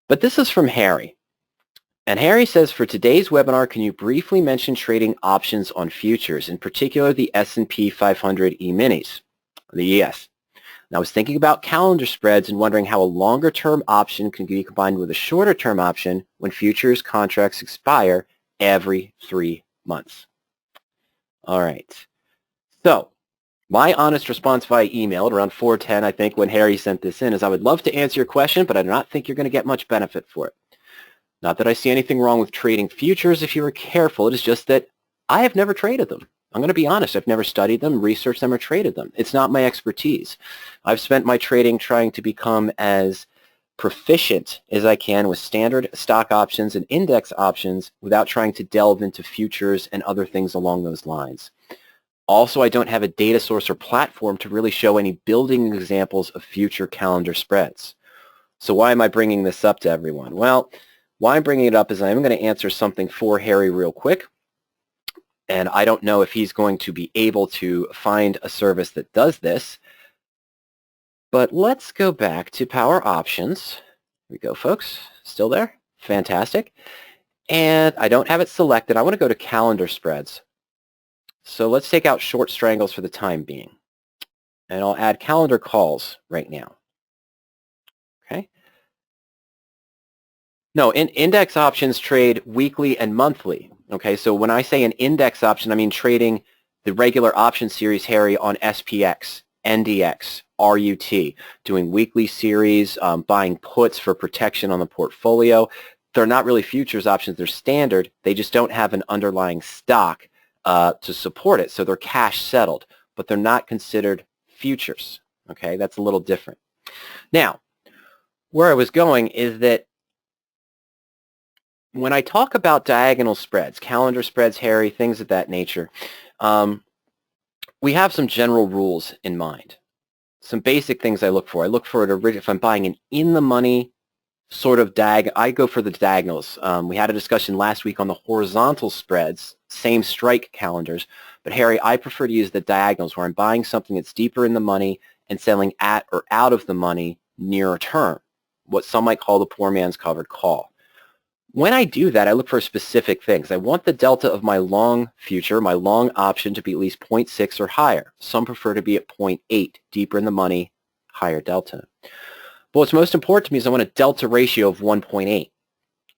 But this is from Harry. And Harry says, for today's webinar, can you briefly mention trading options on futures, in particular the S&P 500 E-minis, the ES? And I was thinking about calendar spreads and wondering how a longer-term option can be combined with a shorter-term option when futures contracts expire every 3 months. All right. So my honest response via email at around 4:10, I think, when Harry sent this in, is I would love to answer your question, but I do not think you're going to get much benefit for it. Not that I see anything wrong with trading futures if you were careful. It is just that I have never traded them. I'm going to be honest. I've never studied them, researched them, or traded them. It's not my expertise. I've spent my trading trying to become as proficient as I can with standard stock options and index options without trying to delve into futures and other things along those lines. Also, I don't have a data source or platform to really show any building examples of future calendar spreads. So why am I bringing this up to everyone? Well, why I'm bringing it up is I'm going to answer something for Harry real quick. And I don't know if he's going to be able to find a service that does this. But let's go back to Power Options. Here we go, folks. Still there? Fantastic. And I don't have it selected. I want to go to Calendar Spreads. So let's take out short strangles for the time being. And I'll add calendar calls right now. Okay. No, index options trade weekly and monthly. Okay, so when I say an index option, I mean trading the regular option series, Harry, on SPX, NDX, RUT, doing weekly series, buying puts for protection on the portfolio. They're not really futures options. They're standard. They just don't have an underlying stock to support it. So they're cash settled, but they're not considered futures. Okay, that's a little different. Now, where I was going is that when I talk about diagonal spreads, calendar spreads, Harry, things of that nature, we have some general rules in mind. Some basic things I look for. I look for it if I'm buying an in-the-money sort of I go for the diagonals. We had a discussion last week on the horizontal spreads, same strike calendars, but Harry, I prefer to use the diagonals where I'm buying something that's deeper in the money and selling at or out of the money nearer term, what some might call the poor man's covered call. When I do that, I look for specific things. I want the delta of my long future, my long option, to be at least 0.6 or higher. Some prefer to be at 0.8, deeper in the money, higher delta. But what's most important to me is I want a delta ratio of 1.8,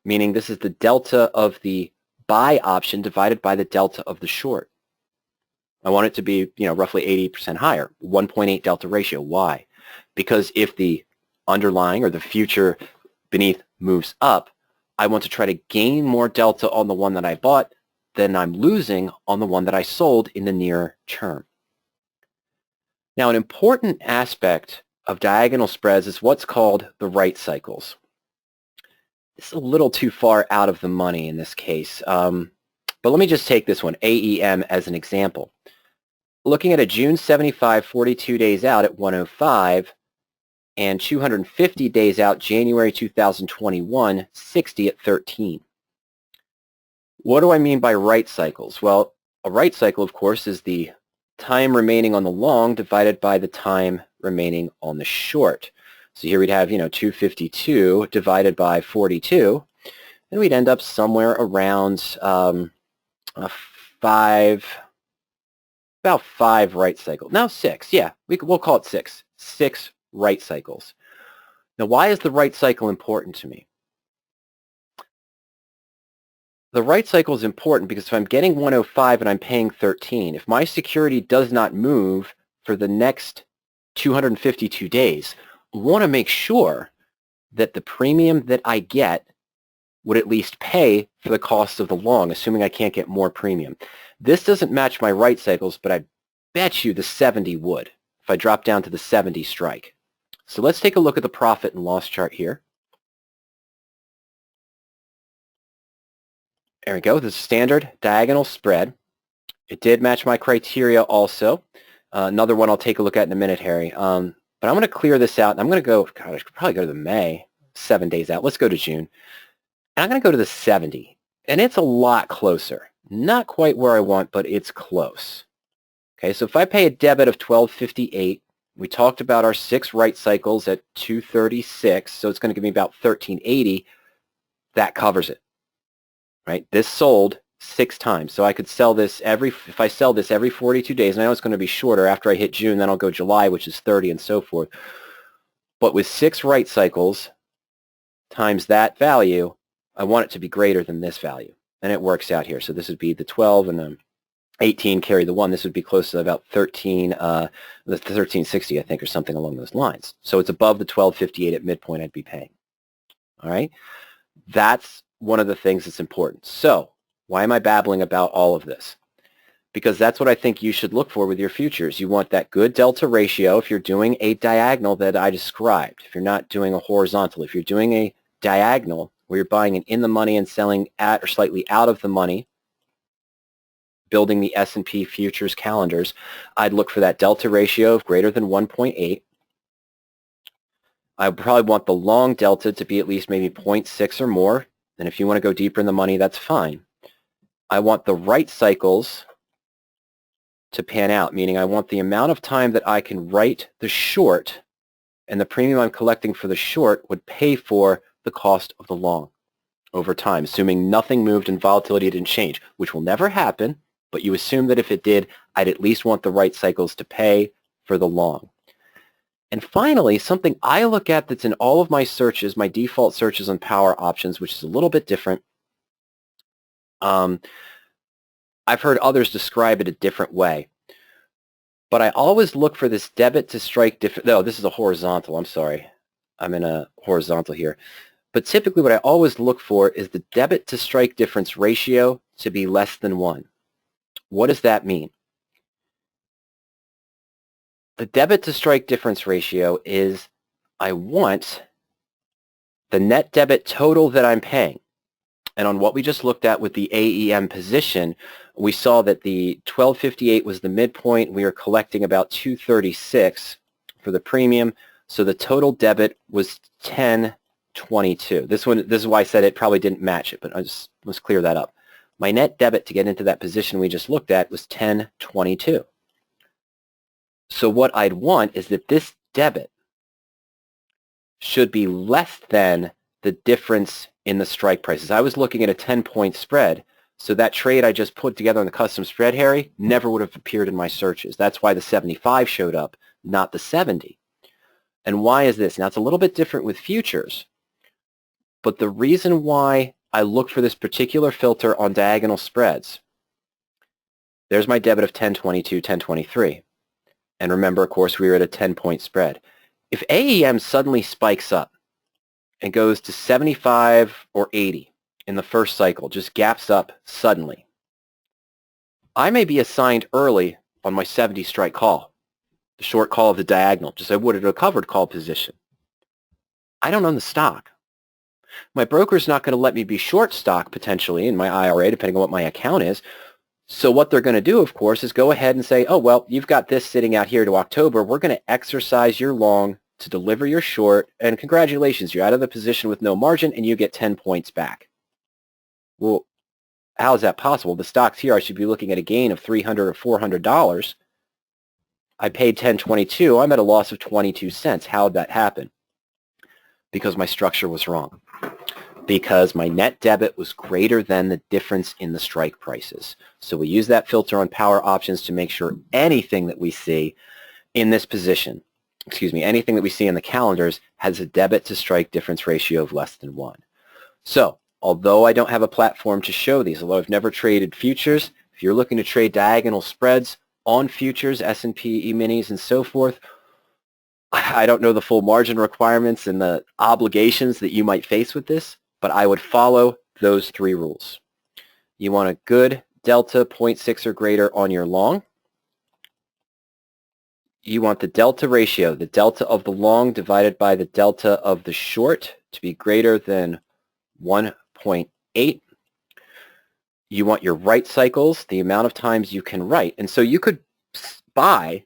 meaning this is the delta of the buy option divided by the delta of the short. I want it to be, roughly 80% higher, 1.8 delta ratio. Why? Because if the underlying or the future beneath moves up, I want to try to gain more delta on the one that I bought than I'm losing on the one that I sold in the near term. Now, an important aspect of diagonal spreads is what's called the right cycles. It's a little too far out of the money in this case, but let me just take this one, AEM, as an example. Looking at a June 75, 42 days out at 105, and 250 days out, January 2021, 60 at 13. What do I mean by right cycles? Well, a right cycle, of course, is the time remaining on the long divided by the time remaining on the short. So here we'd have, 252 divided by 42, and we'd end up somewhere around about 5 right cycles. Now 6, yeah, we'll call it 6. 6 right cycles. Now, why is the right cycle important to me? The right cycle is important because if I'm getting 105 and I'm paying 13, if my security does not move for the next 252 days, I want to make sure that the premium that I get would at least pay for the cost of the long, assuming I can't get more premium. This doesn't match my right cycles, but I bet you the 70 would if I drop down to the 70 strike. So let's take a look at the profit and loss chart here. There we go, the standard diagonal spread. It did match my criteria also. Another one I'll take a look at in a minute, Harry. But I'm going to clear this out. And I'm going to go, God, I should probably go to the May, 7 days out. Let's go to June. And I'm going to go to the 70. And it's a lot closer. Not quite where I want, but it's close. Okay, so if I pay a debit of $12.58, We talked about our 6 right cycles at 236, so it's going to give me about 1380. That covers it, right? This sold 6 times, so I could sell this if I sell this every 42 days, and I know it's going to be shorter. After I hit June, then I'll go July, which is 30, and so forth. But with 6 right cycles times that value, I want it to be greater than this value, and it works out here. So this would be the 12 and the 18 carry the 1. This would be close to about the 1360, I think, or something along those lines. So it's above the 1258 at midpoint I'd be paying. All right? That's one of the things that's important. So why am I babbling about all of this? Because that's what I think you should look for with your futures. You want that good delta ratio if you're doing a diagonal that I described. If you're not doing a horizontal, if you're doing a diagonal where you're buying an in the money and selling at or slightly out of the money, building the S&P futures calendars, I'd look for that delta ratio of greater than 1.8. I probably want the long delta to be at least maybe 0.6 or more. And if you want to go deeper in the money, that's fine. I want the right cycles to pan out, meaning I want the amount of time that I can write the short, and the premium I'm collecting for the short would pay for the cost of the long over time, assuming nothing moved and volatility didn't change, which will never happen. But you assume that if it did, I'd at least want the right cycles to pay for the long. And finally, something I look at that's in all of my searches, my default searches on power options, which is a little bit different. I've heard others describe it a different way. But I always look for this debit to strike difference. No, this is a horizontal. I'm sorry. I'm in a horizontal here. But typically what I always look for is the debit to strike difference ratio to be less than 1. What does that mean? The debit to strike difference ratio is I want the net debit total that I'm paying. And on what we just looked at with the AEM position, we saw that the 1258 was the midpoint. We are collecting about 236 for the premium. So the total debit was 1022. This is why I said it probably didn't match it, but let's clear that up. My net debit to get into that position we just looked at was 1022. So what I'd want is that this debit should be less than the difference in the strike prices. I was looking at a 10-point spread, so that trade I just put together on the custom spread, Harry, never would have appeared in my searches. That's why the 75 showed up, not the 70. And why is this? Now, it's a little bit different with futures, but the reason why I look for this particular filter on diagonal spreads, there's my debit of 1022, 1023. And remember, of course, we were at a 10-point spread. If AEM suddenly spikes up and goes to 75 or 80 in the first cycle, just gaps up suddenly, I may be assigned early on my 70 strike call, the short call of the diagonal, just as I would at a covered call position. I don't own the stock. My broker's not going to let me be short stock potentially in my IRA, depending on what my account is. So what they're going to do, of course, is go ahead and say, oh, well, you've got this sitting out here to October. We're going to exercise your long to deliver your short, and congratulations, you're out of the position with no margin, and you get 10 points back. Well, how is that possible? The stocks here, I should be looking at a gain of $300 or $400. I paid $10.22. I'm at a loss of 22 cents. How did that happen? Because my structure was wrong. Because my net debit was greater than the difference in the strike prices. So we use that filter on power options to make sure anything that we see in this position, anything that we see in the calendars has a debit to strike difference ratio of less than 1. So although I don't have a platform to show these, although I've never traded futures, if you're looking to trade diagonal spreads on futures, S&P, E-minis, and so forth, I don't know the full margin requirements and the obligations that you might face with this, but I would follow those 3 rules. You want a good delta 0.6 or greater on your long. You want the delta ratio, the delta of the long divided by the delta of the short, to be greater than 1.8. You want your write cycles, the amount of times you can write. And so you could buy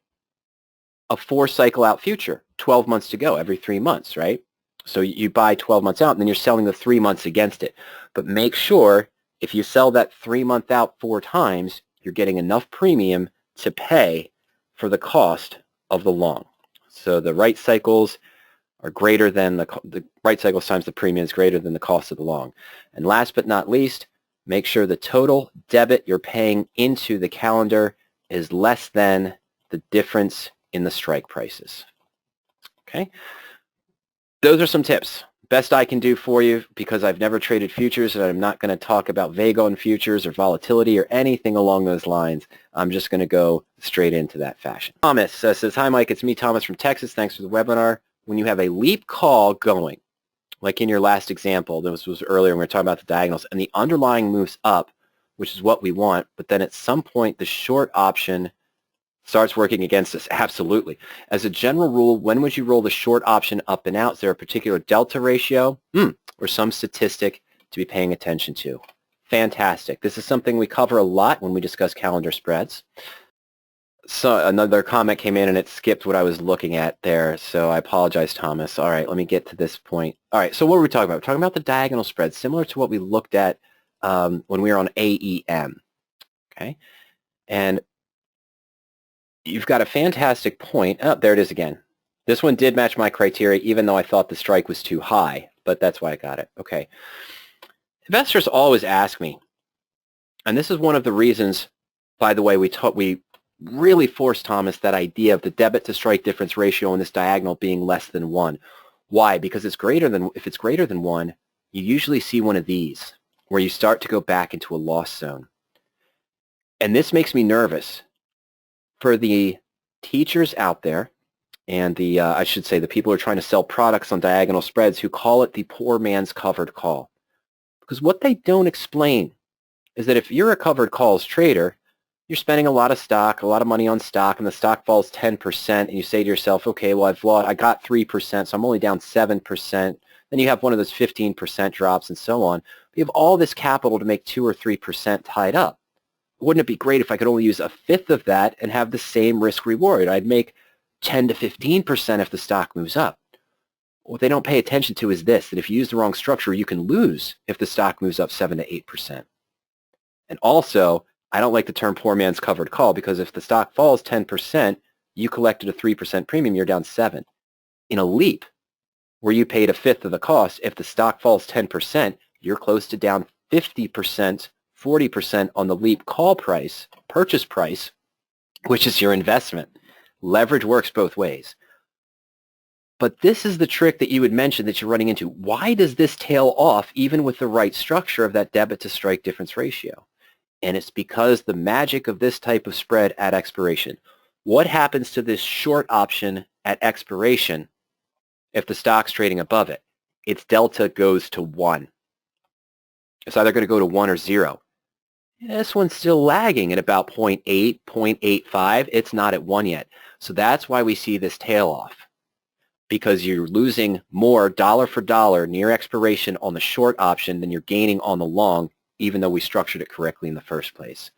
a 4-cycle out future, 12 months to go, every 3 months, right? So you buy 12 months out, and then you're selling the 3 months against it. But make sure if you sell that 3-month out 4 times, you're getting enough premium to pay for the cost of the long. So the right cycles are greater than the right cycles times the premium is greater than the cost of the long. And last but not least, make sure the total debit you're paying into the calendar is less than the difference in the strike prices. Okay? Those are some tips. Best I can do for you, because I've never traded futures and I'm not going to talk about vega on futures or volatility or anything along those lines. I'm just going to go straight into that fashion. Thomas says, hi Mike, it's me Thomas from Texas. Thanks for the webinar. When you have a leap call going, like in your last example, this was earlier when we were talking about the diagonals, and the underlying moves up, which is what we want, but then at some point the short option starts working against us. Absolutely. As a general rule, when would you roll the short option up and out? Is there a particular delta ratio or some statistic to be paying attention to? Fantastic. This is something we cover a lot when we discuss calendar spreads. So another comment came in and it skipped what I was looking at there, so I apologize, Thomas. All right, let me get to this point. All right, so what were we talking about? We're talking about the diagonal spread, similar to what we looked at when we were on AEM. Okay, and you've got a fantastic point. Oh, there it is again. This one did match my criteria, even though I thought the strike was too high, but that's why I got it. Okay. Investors always ask me, and this is one of the reasons, by the way, we really forced, Thomas, that idea of the debit to strike difference ratio on this diagonal being less than 1. Why? Because if it's greater than 1, you usually see one of these, where you start to go back into a loss zone. And this makes me nervous for the teachers out there and I should say the people who are trying to sell products on diagonal spreads who call it the poor man's covered call. Because what they don't explain is that if you're a covered calls trader, you're spending a lot of money on stock, and the stock falls 10%, and you say to yourself, okay, well, I got 3%, so I'm only down 7%. Then you have one of those 15% drops and so on. But you have all this capital to make 2 or 3% tied up. Wouldn't it be great if I could only use a fifth of that and have the same risk reward? I'd make 10 to 15% if the stock moves up. What they don't pay attention to is this, that if you use the wrong structure, you can lose if the stock moves up 7 to 8%. And also, I don't like the term poor man's covered call, because if the stock falls 10%, you collected a 3% premium, you're down 7. In a leap, where you paid a fifth of the cost, if the stock falls 10%, you're close to down 50%, 40% on the leap call price, purchase price, which is your investment. Leverage works both ways. But this is the trick that you would mention that you're running into. Why does this tail off even with the right structure of that debit to strike difference ratio? And it's because the magic of this type of spread at expiration. What happens to this short option at expiration if the stock's trading above it? Its delta goes to 1. It's either going to go to 1 or 0. This one's still lagging at about 0.8, 0.85. It's not at 1 yet. So that's why we see this tail off, because you're losing more dollar for dollar near expiration on the short option than you're gaining on the long, even though we structured it correctly in the first place.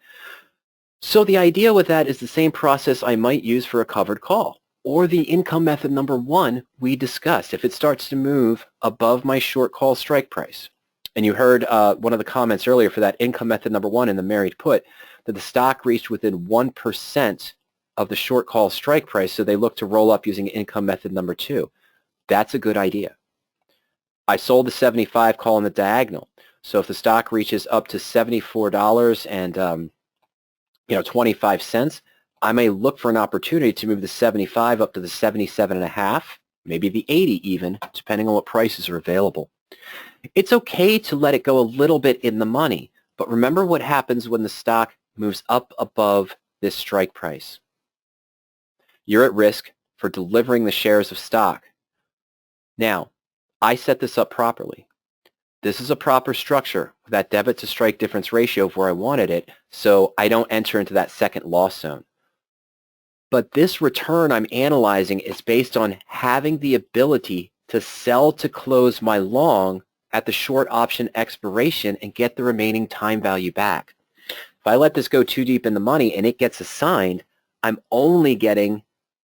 So the idea with that is the same process I might use for a covered call, or the income method number 1 we discussed. If it starts to move above my short call strike price, and you heard one of the comments earlier for that income method number 1 in the married put, that the stock reached within 1% of the short call strike price, so they look to roll up using income method number 2. That's a good idea. I sold the 75 call in the diagonal. So if the stock reaches up to $74 and 25 cents, I may look for an opportunity to move the 75 up to the 77.5, maybe the 80 even, depending on what prices are available. It's okay to let it go a little bit in the money, but remember what happens when the stock moves up above this strike price. You're at risk for delivering the shares of stock. Now, I set this up properly. This is a proper structure, that debit to strike difference ratio of where I wanted it, so I don't enter into that second loss zone. But this return I'm analyzing is based on having the ability to sell to close my long at the short option expiration and get the remaining time value back. If I let this go too deep in the money and it gets assigned, I'm only getting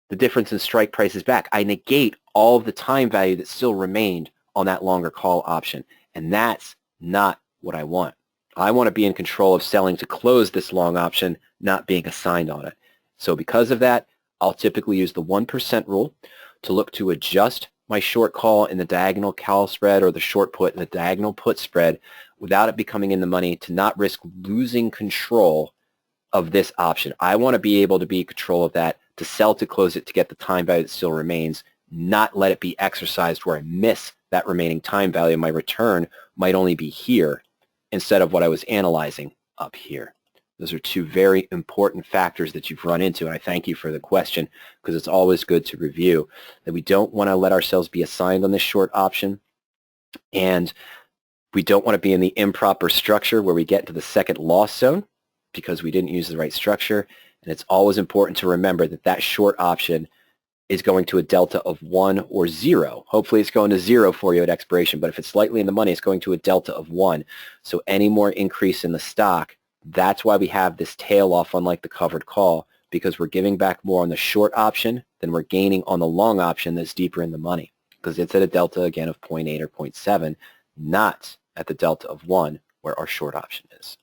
the difference in strike prices back. I negate all of the time value that still remained on that longer call option. And that's not what I want. I want to be in control of selling to close this long option, not being assigned on it. So because of that, I'll typically use the 1% rule to look to adjust my short call in the diagonal call spread or the short put in the diagonal put spread without it becoming in the money, to not risk losing control of this option. I want to be able to be in control of that, to sell to close it to get the time value that still remains, not let it be exercised where I miss that remaining time value. My return might only be here instead of what I was analyzing up here. Those are two very important factors that you've run into, and I thank you for the question, because it's always good to review that we don't want to let ourselves be assigned on this short option, and we don't want to be in the improper structure where we get into the second loss zone because we didn't use the right structure. And it's always important to remember that that short option is going to a delta of 1 or 0. Hopefully it's going to 0 for you at expiration, but if it's slightly in the money, it's going to a delta of 1. So any more increase in the stock, that's why we have this tail off, unlike the covered call, because we're giving back more on the short option than we're gaining on the long option that's deeper in the money, because it's at a delta, again, of 0.8 or 0.7, not at the delta of 1 where our short option is.